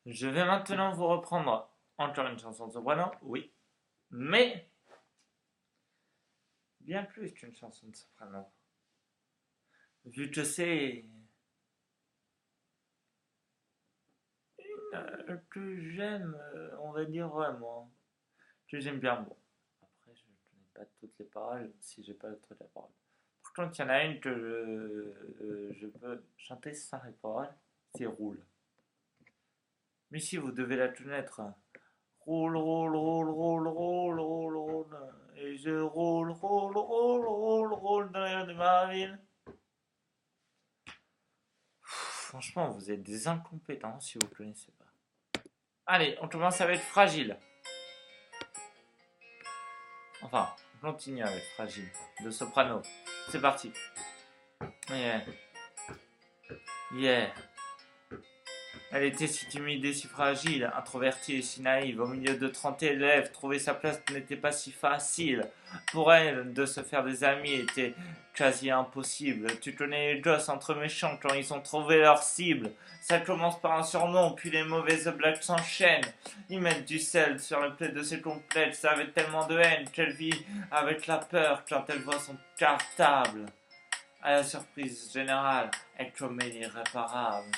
Je vais maintenant vous reprendre encore une chanson de soprano, oui, mais bien plus qu'une chanson de soprano. Vu que c'est que j'aime, on va dire vraiment, que j'aime bien. Bon, après, je ne connais pas toutes les paroles si j'ai pas toutes les paroles. Par contre, il y en a une que je peux chanter sans les paroles, c'est Roule. Mais si vous devez la connaître, roule, roule, roule, roule, roule, roule, roule. Et je roule, roule, roule, roule, roule dans l'air de ma ville. Franchement, vous êtes des incompétents si vous ne connaissez pas. Allez, on commence avec Fragile. Enfin, on continue avec Fragile, de soprano. C'est parti. Yeah. Yeah. Elle était si timide et si fragile, introvertie et si naïve. Au milieu de 30 élèves, trouver sa place n'était pas si facile. Pour elle, de se faire des amis était quasi impossible. Tu connais les gosses entre méchants quand ils ont trouvé leur cible. Ça commence par un surnom, puis les mauvaises blagues s'enchaînent. Ils mettent du sel sur le plaid de ses complexes avec tellement de haine qu'elle vit avec la peur quand elle voit son cartable. À la surprise générale, elle commet l'irréparable.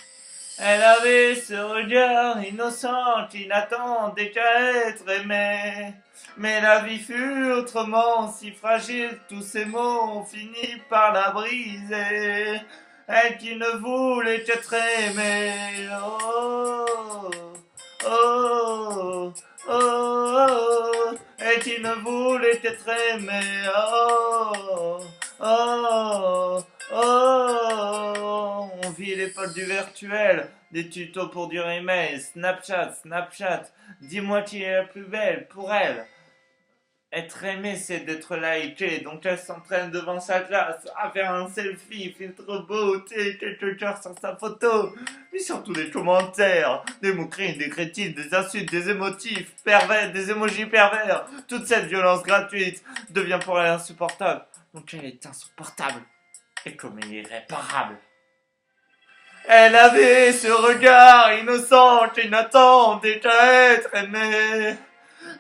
Elle avait ce regard innocent qui n'attendait qu'à être aimé. Mais la vie fut autrement si fragile, tous ces mots ont fini par la briser. Elle qui ne voulait qu'être aimée. Oh, oh, oh, oh, oh. Elle qui ne voulait qu'être aimée. Oh, oh, oh. On vit l'époque du virtuel, des tutos pour du email, Snapchat. Dis-moi qui est la plus belle pour elle. Être aimé, c'est d'être liké, donc elle s'entraîne devant sa classe à faire un selfie, filtre beauté, quelques cœurs sur sa photo, mais surtout des commentaires, des moqueries, des crétines, des insultes, des émotifs pervers, des émojis pervers. Toute cette violence gratuite devient pour elle insupportable, donc elle est insupportable et comme elle est irréparable. Elle avait ce regard innocent qui n'attendait qu'à être aimé.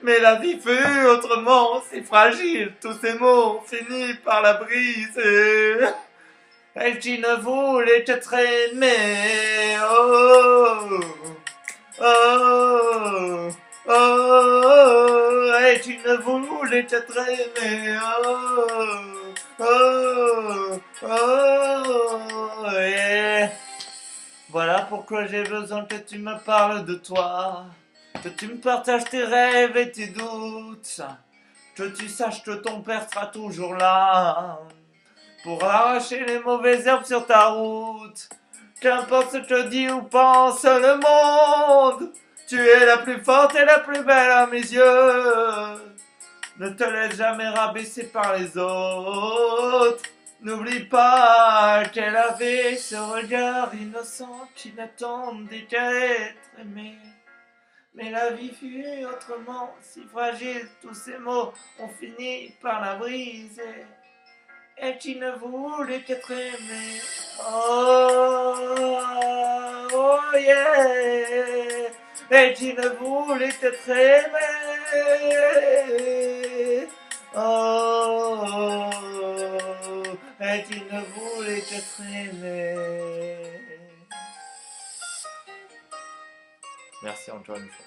Mais la vie fut autrement si fragile, tous ces mots ont fini par la briser. Elle qui ne voulait qu'être aimée. Oh, oh, oh, oh. Elle qui ne voulait qu'être aimée. Oh, oh, oh. Et voilà pourquoi j'ai besoin que tu me parles de toi. Que tu me partages tes rêves et tes doutes. Que tu saches que ton père sera toujours là. Pour arracher les mauvaises herbes sur ta route. Qu'importe ce que dit ou pense le monde. Tu es la plus forte et la plus belle à mes yeux. Ne te laisse jamais rabaisser par les autres. N'oublie pas qu'elle avait ce regard innocent qui n'attendait qu'à être aimé. Mais la vie fut autrement si fragile, tous ces mots ont fini par la briser. Et qui ne voulait qu'être aimé. Oh, oh yeah. Et qui ne voulait qu'être aimé. Oh, et qui ne voulait qu'être aimé. Merci encore une fois.